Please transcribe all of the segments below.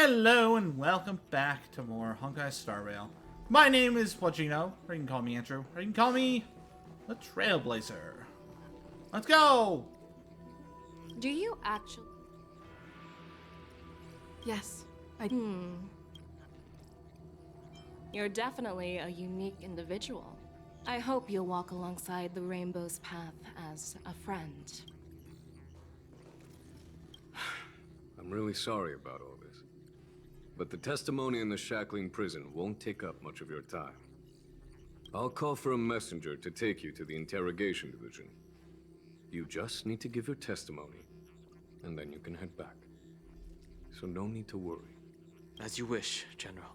Hello and welcome back to more Honkai Star Rail. My name is Wajino, or you can call me Andrew, or you can call me the Trailblazer. Let's go! Do you actually? Yes, I... You're definitely a unique individual. I hope you'll walk alongside the Rainbow's path as a friend. I'm really sorry about all this. But the testimony in the shackling prison won't take up much of your time. I'll call for a messenger to take you to the interrogation division. You just need to give your testimony, and then you can head back. So no need to worry. As you wish, General.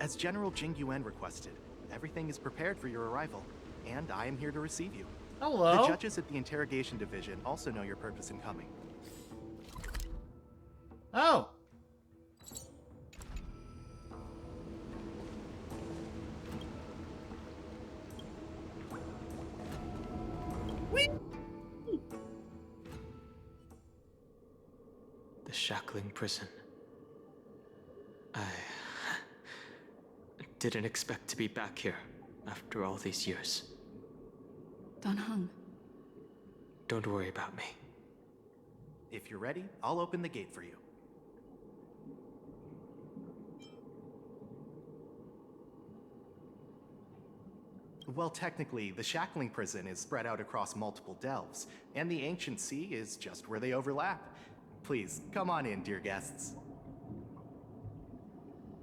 As General Jing Yuan requested, everything is prepared for your arrival, and I am here to receive you. Hello. The judges at the interrogation division also know your purpose in coming. Oh. Whee! The shackling prison. I didn't expect to be back here after all these years. Don Hung. Don't worry about me. If you're ready, I'll open the gate for you. Well, technically, the shackling prison is spread out across multiple delves, and the ancient sea is just where they overlap. Please, come on in, dear guests.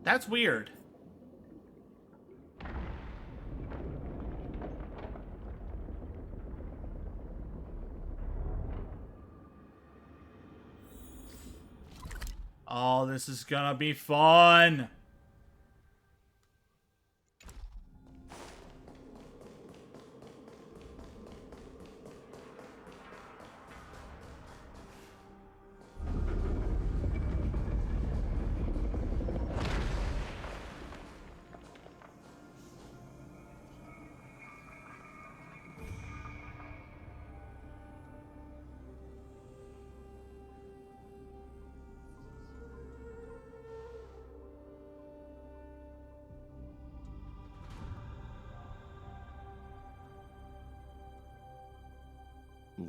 That's weird. Oh, this is gonna be fun.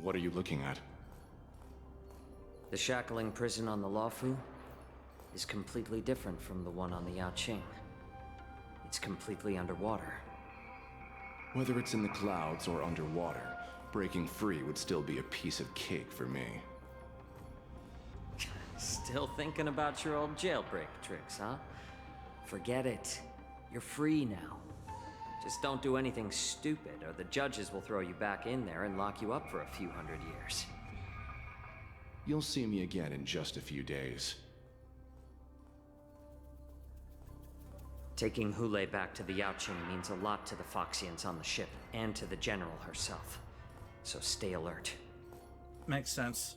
What are you looking at? The shackling prison on the Luofu is completely different from the one on the Yaoqing. It's completely underwater. Whether it's in the clouds or underwater, breaking free would still be a piece of cake for me. Still thinking about your old jailbreak tricks, huh? Forget it. You're free now. Just don't do anything stupid, or the judges will throw you back in there and lock you up for a few hundred years. You'll see me again in just a few days. Taking Hule back to the Yaoqing means a lot to the Foxians on the ship, and to the General herself. So stay alert. Makes sense.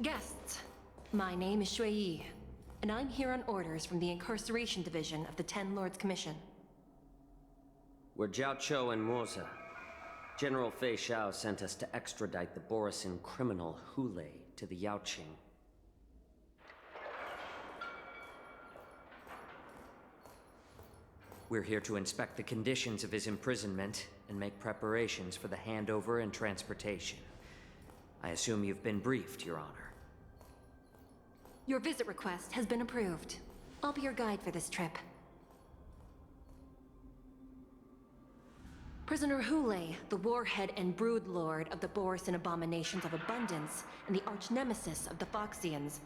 Guests, my name is Shui Yi, and I'm here on orders from the Incarceration Division of the Ten Lords Commission. We're Jiao Cho and Moza. General Fei Xiao sent us to extradite the Borisin criminal Hule to the Yaoqing. We're here to inspect the conditions of his imprisonment and make preparations for the handover and transportation. I assume you've been briefed, Your Honor. Your visit request has been approved. I'll be your guide for this trip. Prisoner Hule, the warhead and brood lord of the Borisin abominations of abundance and the arch-nemesis of the Foxians,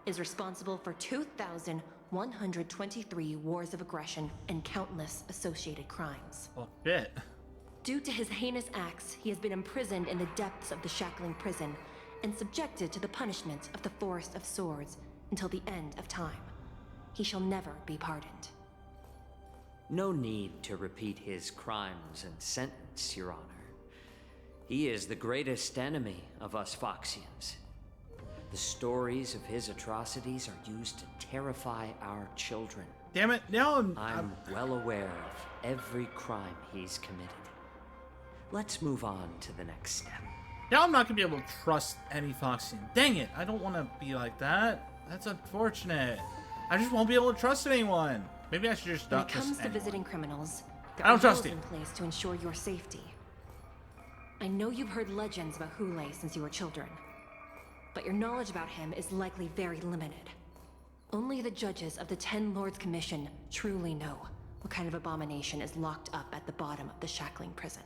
is responsible for 2,123 wars of aggression and countless associated crimes. Oh, shit. Due to his heinous acts, he has been imprisoned in the depths of the shackling prison and subjected to the punishment of the Forest of Swords until the end of time. He shall never be pardoned. No need to repeat his crimes and sentence, Your Honor. He is the greatest enemy of us Foxians. The stories of his atrocities are used to terrify our children. Damn it! Now I'm well aware of every crime he's committed. Let's move on to the next step. now I'm not gonna be able to trust any Foxian. Dang it! I don't want to be like that. That's unfortunate. I just won't be able to trust anyone. Maybe I should just When not it comes trust to anyone. visiting criminals, there I are don't trust rules you. in place to ensure your safety. I know you've heard legends about Hule since you were children, but your knowledge about him is likely very limited. Only the judges of the Ten Lords Commission truly know what kind of abomination is locked up at the bottom of the shackling prison.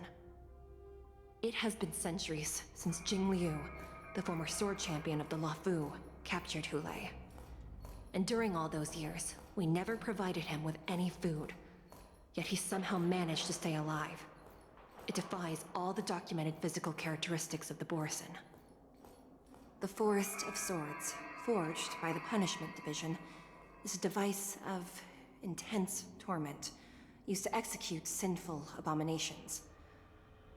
It has been centuries since Jing Liu, the former sword champion of the Luofu, captured Hule. And during all those years, we never provided him with any food. Yet he somehow managed to stay alive. It defies all the documented physical characteristics of the Borison. The Forest of Swords, forged by the Punishment Division, is a device of intense torment, used to execute sinful abominations.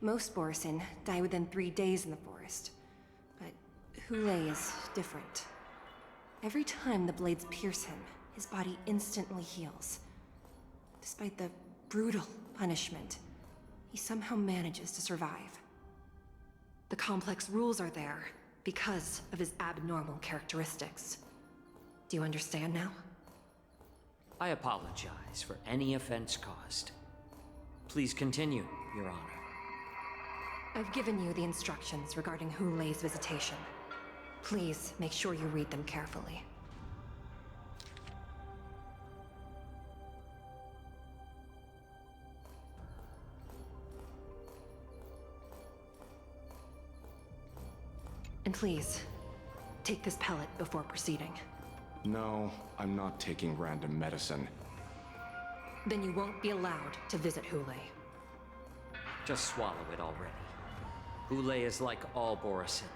Most Borison die within 3 days in the forest, but Hule is different. Every time the blades pierce him, his body instantly heals. Despite the brutal punishment, he somehow manages to survive. The complex rules are there because of his abnormal characteristics. Do you understand now? I apologize for any offense caused. Please continue, Your Honor. I've given you the instructions regarding Hule's visitation. Please make sure you read them carefully. And please, take this pellet before proceeding. No, I'm not taking random medicine. Then you won't be allowed to visit Hule. Just swallow it already. Hule is like all Borison.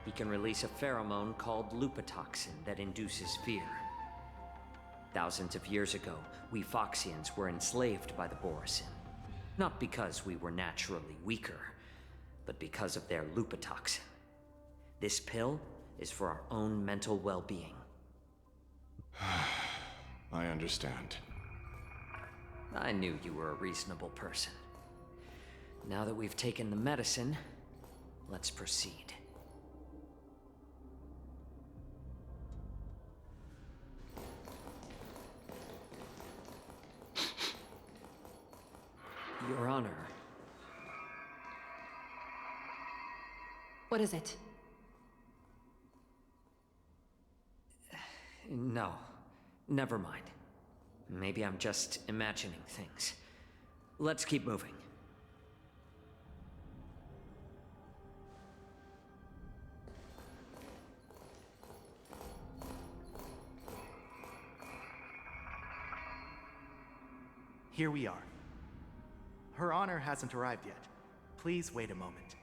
He can release a pheromone called lupatoxin that induces fear. Thousands of years ago, we Foxians were enslaved by the Borison. Not because we were naturally weaker, but because of their lupatoxin. This pill is for our own mental well-being. I understand. I knew you were a reasonable person. Now that we've taken the medicine, let's proceed. Your Honor. What is it? No, never mind. Maybe I'm just imagining things. Let's keep moving. Here we are. Her Honor hasn't arrived yet. Please wait a moment.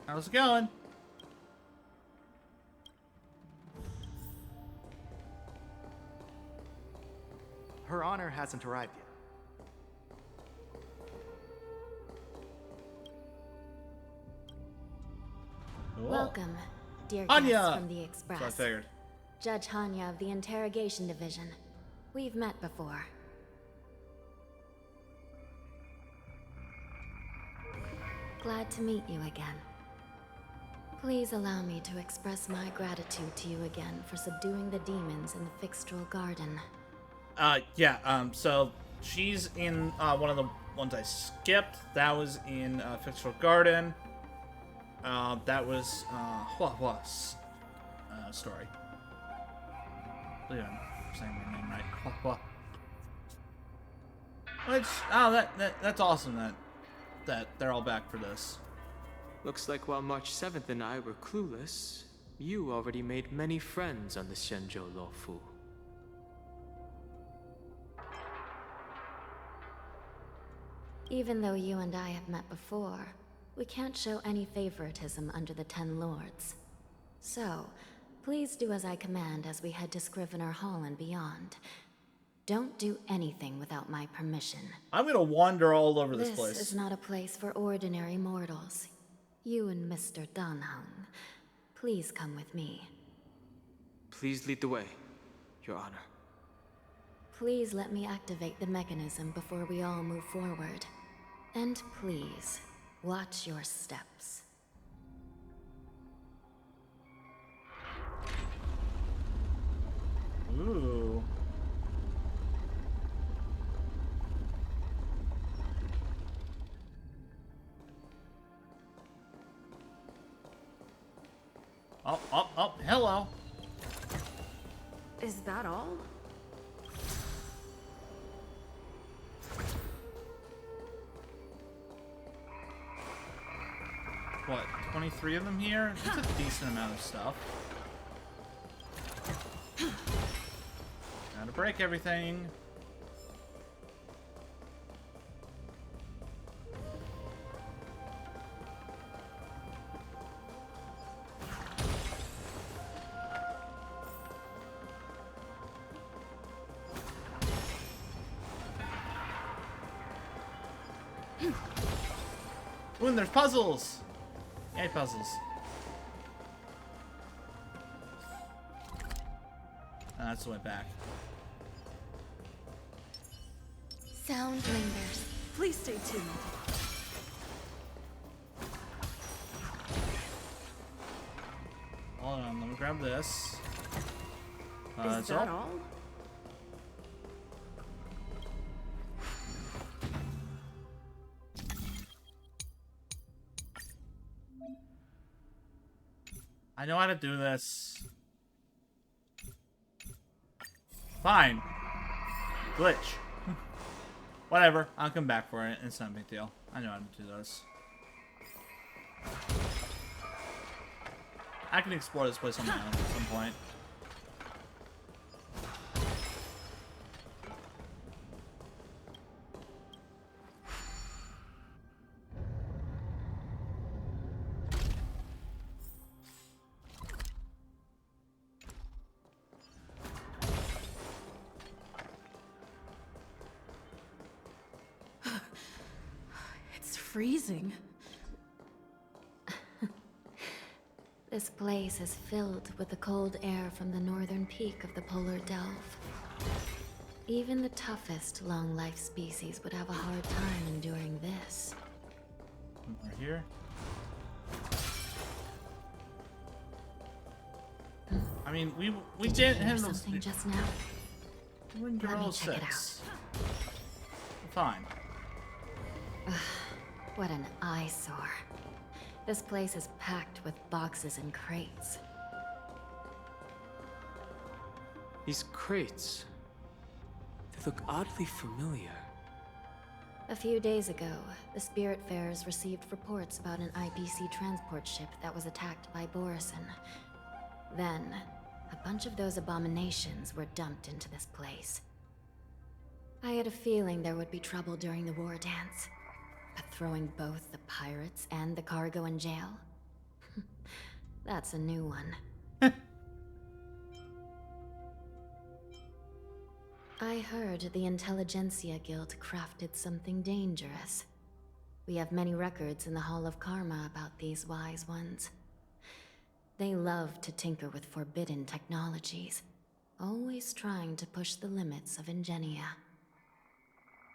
How's it going? Her Honor hasn't arrived yet. Cool. Welcome, dear Anya! guests from the So I Express. figured. Judge Hanya of the Interrogation Division. We've met before. Glad to meet you again. Please allow me to express my gratitude to you again for subduing the demons in the Fixtral Garden. So she's in one of the ones I skipped. That was in Fixtral Garden. That was what was story. I believe I'm saying my name right. Which that's awesome that they're all back for this. Looks like while March 7th and I were clueless, you already made many friends on the Shenzhou Luofu. Even though you and I have met before, we can't show any favoritism under the Ten Lords. So, please do as I command as we head to Scrivener Hall and beyond. Don't do anything without my permission. I'm gonna wander all over this place. This is not a place for ordinary mortals. You and Mr. Danhung, please come with me. Please lead the way, Your Honor. Please let me activate the mechanism before we all move forward. And please, watch your steps. Ooh. Oh, hello. Is that all? What, 23 of them here? That's a decent amount of stuff. Gotta break everything. Ooh, and there's puzzles! Yay, puzzles. That's the way back. Sound lingers. Please stay tuned. Hold on, let me grab this. Is That's that all. all? I know how to do this. Fine. Glitch. Whatever. I'll come back for it. It's not a big deal. I know how to do this. I can explore this place on my own at some point. It's freezing. This place is filled with the cold air from the northern peak of the polar delve. Even the toughest long-life species would have a hard time enduring this. Right here. I mean, we didn't Hear handle something just now? We're in Let me Girl check it 6. Fine. What an eyesore. This place is packed with boxes and crates. These crates, they look oddly familiar. A few days ago, the Spiritfarers received reports about an IPC transport ship that was attacked by Borison. Then, a bunch of those abominations were dumped into this place. I had a feeling there would be trouble during the war dance, but throwing both the pirates and the cargo in jail? That's a new one. I heard the Intelligentsia Guild crafted something dangerous. We have many records in the Hall of Karma about these wise ones. They love to tinker with forbidden technologies, always trying to push the limits of Ingenia.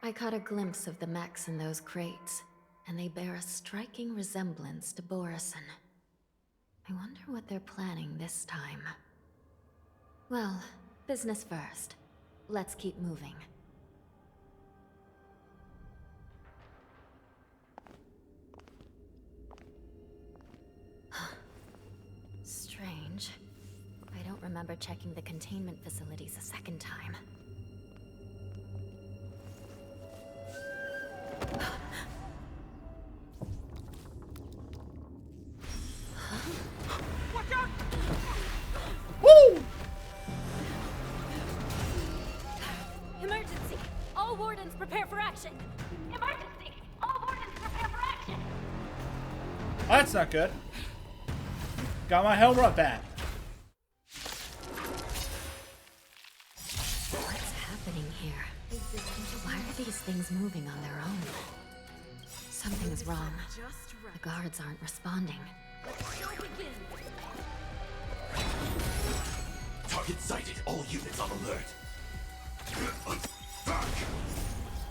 I caught a glimpse of the mechs in those crates, and they bear a striking resemblance to Borison. I wonder what they're planning this time. Well, business first. Let's keep moving. Strange. I don't remember checking the containment facilities a second time. Woo! Emergency! All wardens prepare for action! Emergency! All wardens prepare for action! Oh, that's not good. Got my helmet back. What's happening here? Why are these things moving on their own? Something's wrong. Just right. The guards aren't responding. Show begin. Target sighted. All units on alert.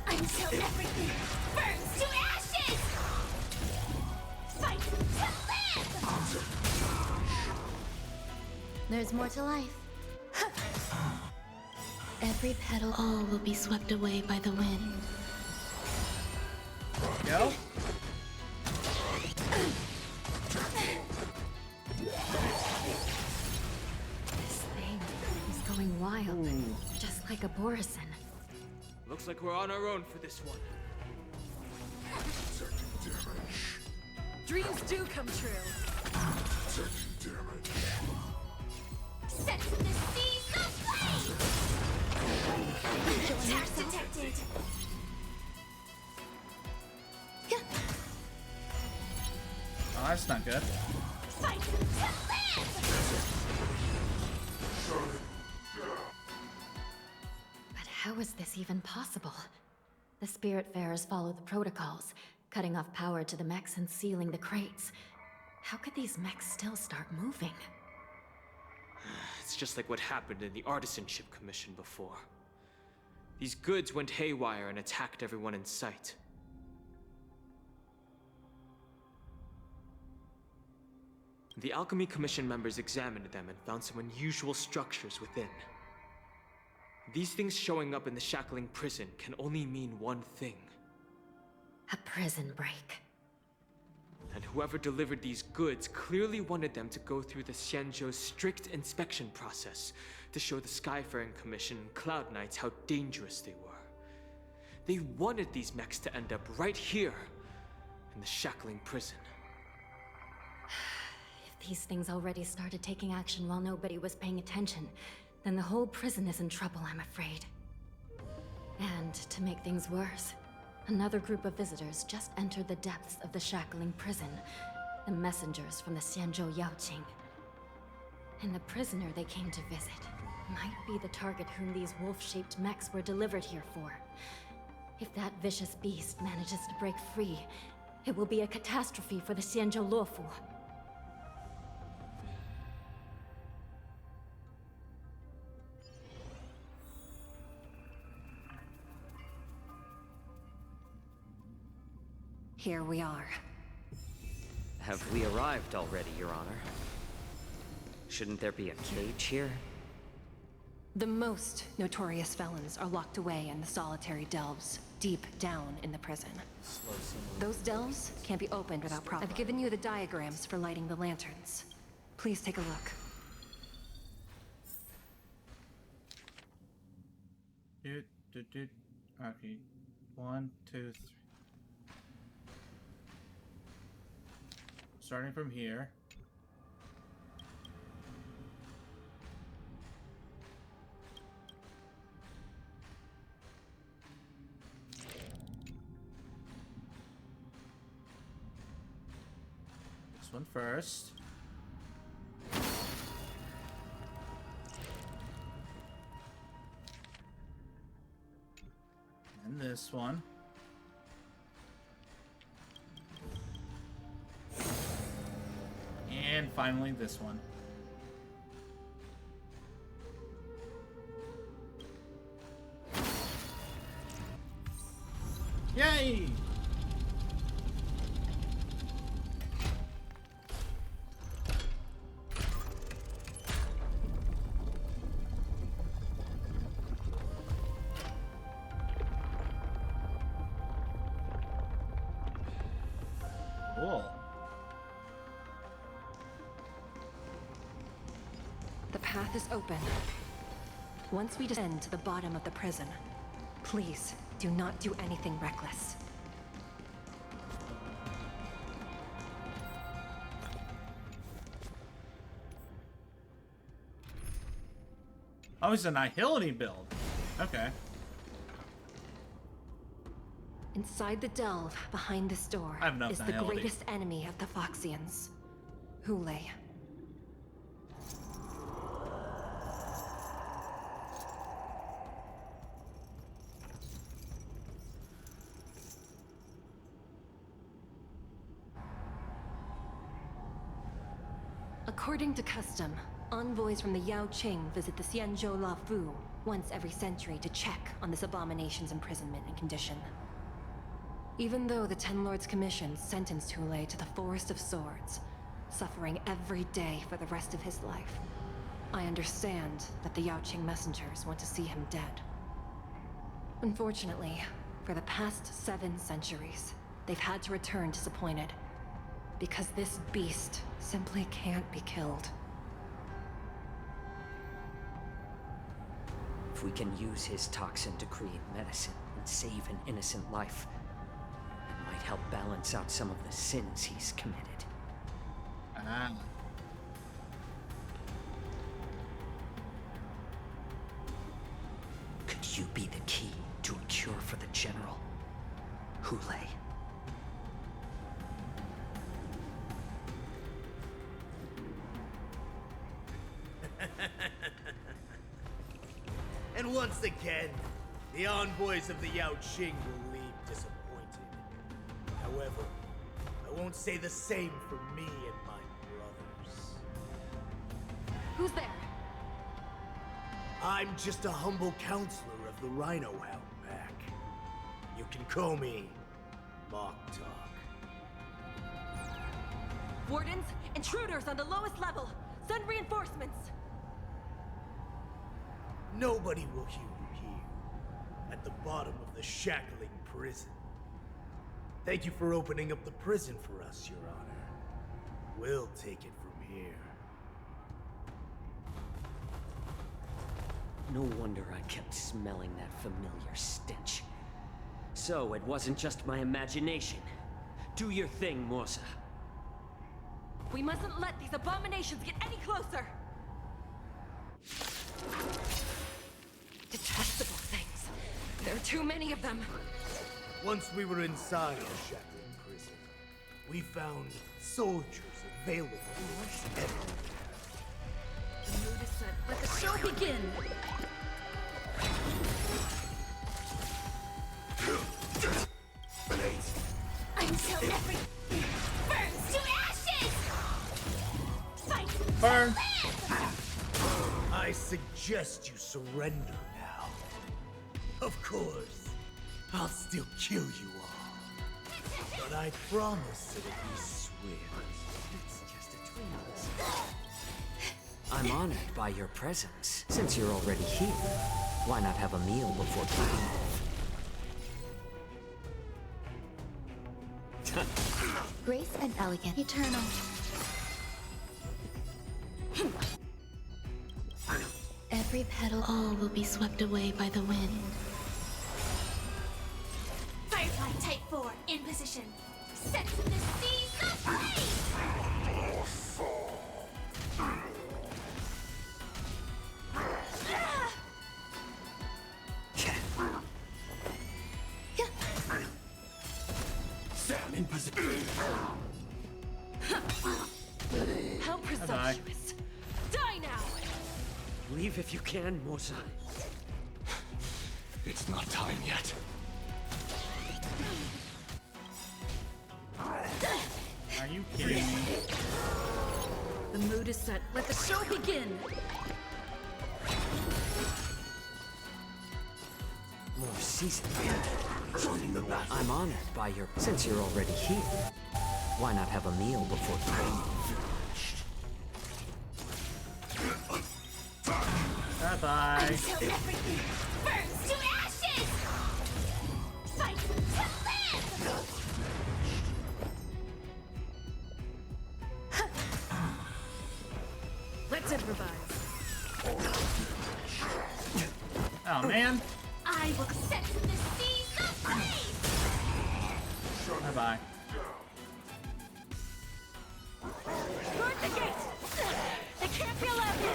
Until everything burns to ashes! Fight to live! There's more to life. Every petal, all will be swept away by the wind. Go. This thing is going wild, just like a Borison. Looks like we're on our own for this one. Dreams do come true. Set the seas aflame! Attack detected! Oh, that's not good. Fight to live! But how is this even possible? The Spiritfarers follow the protocols, cutting off power to the mechs and sealing the crates. How could these mechs still start moving? It's just like what happened in the Artisanship Commission before. These goods went haywire and attacked everyone in sight. The Alchemy Commission members examined them and found some unusual structures within. These things showing up in the Shackling prison can only mean one thing. A prison break. And whoever delivered these goods clearly wanted them to go through the Xianzhou's strict inspection process to show the Skyfaring Commission and Cloud Knights how dangerous they were. They wanted these mechs to end up right here, in the Shackling prison. If these things already started taking action while nobody was paying attention, then the whole prison is in trouble, I'm afraid. And to make things worse, another group of visitors just entered the depths of the Shackling prison. The messengers from the Xianzhou Yaoqing. And the prisoner they came to visit might be the target whom these wolf-shaped mechs were delivered here for. If that vicious beast manages to break free, it will be a catastrophe for the Xianzhou Luofu. Here we are. Have we arrived already, Your Honor? Shouldn't there be a cage here? The most notorious felons are locked away in the solitary delves, deep down in the prison. Those delves can't be opened without problem. I've given you the diagrams for lighting the lanterns. Please take a look. Okay. 1, 2, 3. Starting from here. This one first. And this one. And finally this one. Yay! Cool. The path is open. Once we descend to the bottom of the prison, please do not do anything reckless. Oh, it's a Nihility build. Okay. Inside the delve, behind this door, I have enough is the Nihility. greatest enemy of the Foxians, Hule. According to custom, envoys from the Yao Qing visit the Xianzhou La Fu once every century to check on this abomination's imprisonment and condition. Even though the Ten Lords Commission sentenced Hulei to the Forest of Swords, suffering every day for the rest of his life, I understand that the Yao Qing messengers want to see him dead. Unfortunately, for the past 7 centuries, they've had to return disappointed. Because this beast simply can't be killed. If we can use his toxin to create medicine and save an innocent life, it might help balance out some of the sins he's committed. Ah. Could you be the key to a cure for the General? Hulei. And once again, the envoys of the Yao Qing will leave disappointed. However, I won't say the same for me and my brothers. Who's there? I'm just a humble counselor of the Rhino Hound Pack. You can call me Mock Talk. Wardens, intruders on the lowest level. Send reinforcements. Nobody will hear you here, at the bottom of the shackling prison. Thank you for opening up the prison for us, Your Honor. We'll take it from here. No wonder I kept smelling that familiar stench. So it wasn't just my imagination. Do your thing, Morsa. We mustn't let these abominations get any closer! Detestable things. There are too many of them. Once we were inside the shackling prison, we found soldiers available everywhere. The mood is set. Let the show begin! Until everything burns to ashes! Fight! Burn! I suggest you surrender now. Of course, I'll still kill you all. But I promise it'll be swift. It's just between us. I'm honored by your presence. Since you're already here, why not have a meal before taking off? Grace and elegant. Eternal. Every petal, all will be swept away by the wind. Firefly Type 4 in position. Set to the seas of flame! Sam in position. How presumptuous! Die now! Leave if you can, Morsa. It's not time yet. Are you kidding me? The mood is set. Let the show begin! More seasoned. Joining the battle. I'm honored by your... Since you're already here, why not have a meal before taking off? Bye-bye. Until everything burns to ashes! Fight to live! Let's improvise. Oh, man. I will set the seas ablaze! Bye-bye. Guard the gate! They can't be allowed in!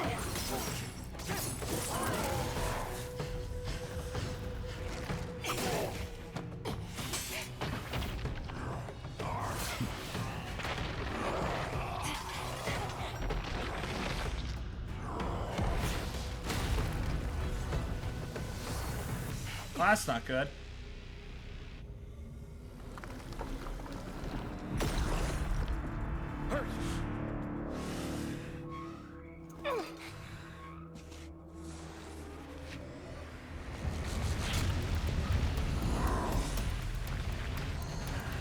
Well, that's not good.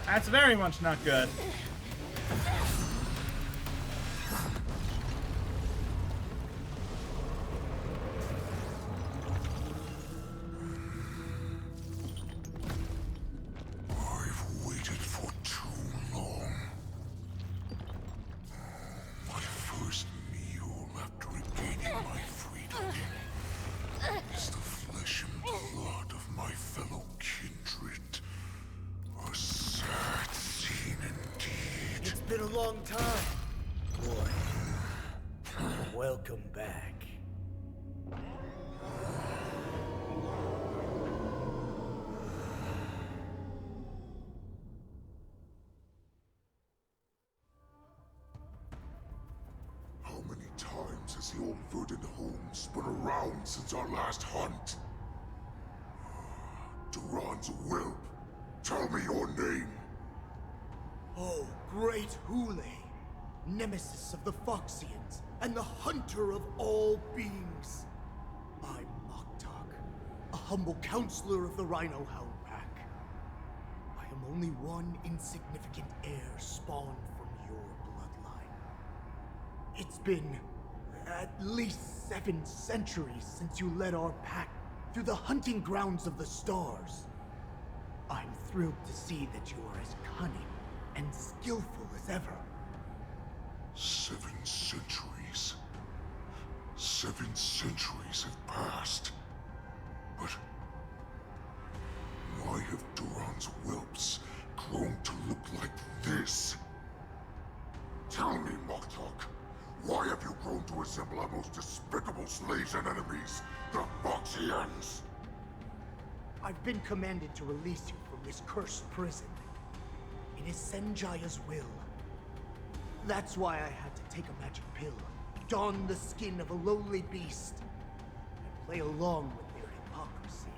That's very much not good. I've waited for too long. My first meal after regaining my freedom is the flesh and blood of my fellow kindred. A sad scene indeed. It's been a long time, boy. Welcome back. How many times has the old verdant home spun around since our last hunt? Duran's whelp, tell me your name. Oh, great Hule, nemesis of the Foxians, and the hunter of all beings. I'm Moktok, a humble counselor of the Rhino Hound Pack. I am only one insignificant heir spawned from your bloodline. It's been at least 7 centuries since you led our pack through the hunting grounds of the stars. I'm thrilled to see that you are as cunning and skillful as ever. 7 centuries. 7 centuries have passed. But why have Duran's whelps grown to look like this? Tell me, Moktok, why have you grown to resemble our most despicable slaves and enemies, the Foxians? I've been commanded to release you from this cursed prison. It is Senjaya's will. That's why I had to take a magic pill, don the skin of a lowly beast, and play along with their hypocrisy.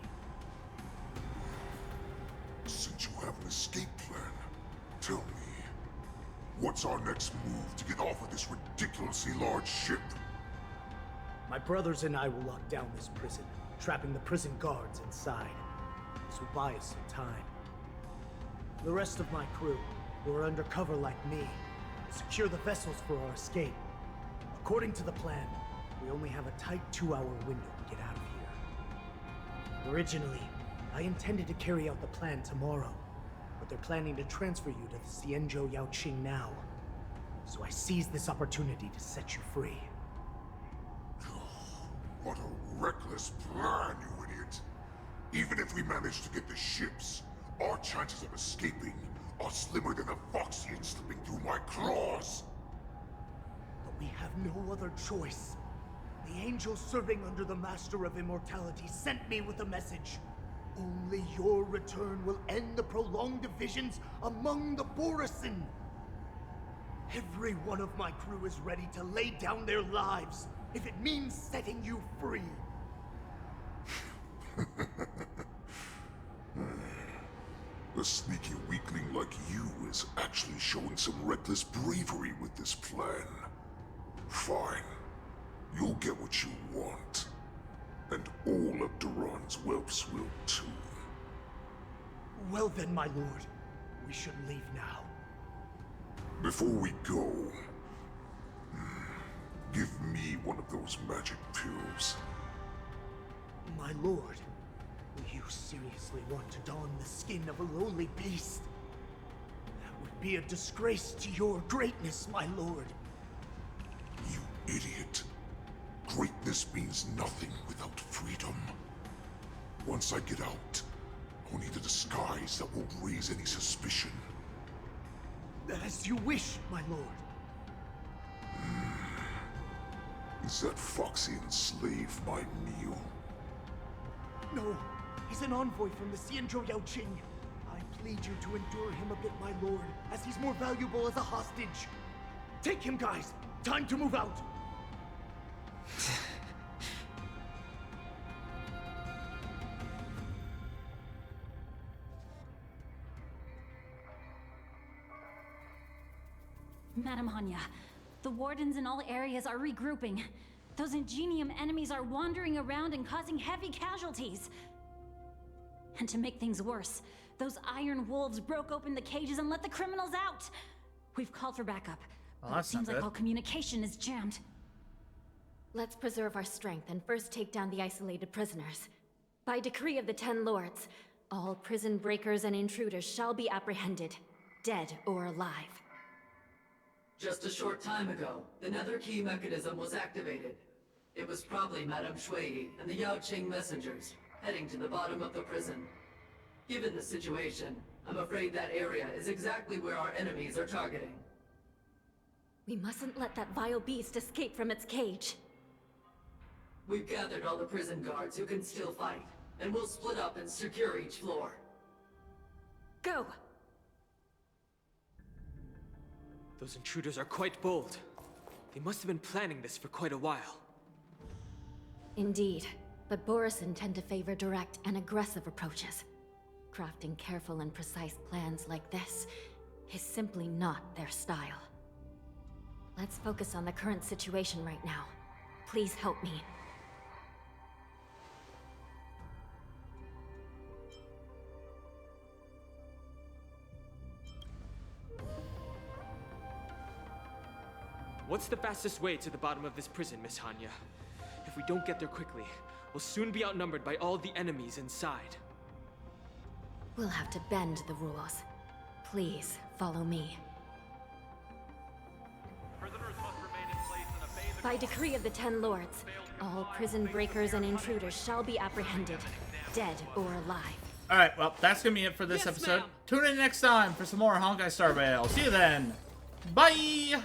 Since you have an escape plan, tell me, what's our next move to get off of this ridiculously large ship? My brothers and I will lock down this prison, trapping the prison guards inside. This will buy us some time. The rest of my crew, who are undercover like me, will secure the vessels for our escape. According to the plan, we only have a tight 2-hour window to get out of here. Originally, I intended to carry out the plan tomorrow, but they're planning to transfer you to the Xianzhou Yaoqing now. So I seized this opportunity to set you free. What a reckless plan, you idiot! Even if we manage to get the ships, our chances of escaping are slimmer than a Foxian slipping through my claws! But we have no other choice. The angel serving under the Master of Immortality sent me with a message. Only your return will end the prolonged divisions among the Borisin. Every one of my crew is ready to lay down their lives if it means setting you free. A sneaky weakling like you is actually showing some reckless bravery with this plan. Fine. You'll get what you want. And all of Duran's whelps will too. Well then, my lord, we should leave now. Before we go, give me one of those magic pills. My lord, will you seriously want to don the skin of a lowly beast? That would be a disgrace to your greatness, my lord. You idiot. Greatness means nothing without freedom. Once I get out, I'll need a disguise that won't raise any suspicion. As you wish, my lord. Is that Foxian slave my meal? No, he's an envoy from the Xianzhou Yaoqing. I plead you to endure him a bit, my lord, as he's more valuable as a hostage. Take him, guys. Time to move out. Madam Hanya, the wardens in all areas are regrouping. Those Ingenium enemies are wandering around and causing heavy casualties. And to make things worse, those iron wolves broke open the cages and let the criminals out. We've called for backup, Well, but it that's not seems like good. all communication is jammed. Let's preserve our strength and first take down the isolated prisoners. By decree of the Ten Lords, all prison breakers and intruders shall be apprehended, dead or alive. Just a short time ago, the Nether Key mechanism was activated. It was probably Madame Shui and the Yao Qing messengers, heading to the bottom of the prison. Given the situation, I'm afraid that area is exactly where our enemies are targeting. We mustn't let that vile beast escape from its cage. We've gathered all the prison guards who can still fight, and we'll split up and secure each floor. Go! Those intruders are quite bold. They must have been planning this for quite a while. Indeed, but Borison tend to favor direct and aggressive approaches. Crafting careful and precise plans like this is simply not their style. Let's focus on the current situation right now. Please help me. What's the fastest way to the bottom of this prison, Miss Hanya? If we don't get there quickly, we'll soon be outnumbered by all the enemies inside. We'll have to bend the rules. Please, follow me. By decree of the Ten Lords, all prison breakers and intruders shall be apprehended, dead or alive. Alright, well, that's gonna be it for this episode. Tune in next time for some more Honkai Star Rail. See you then. Bye!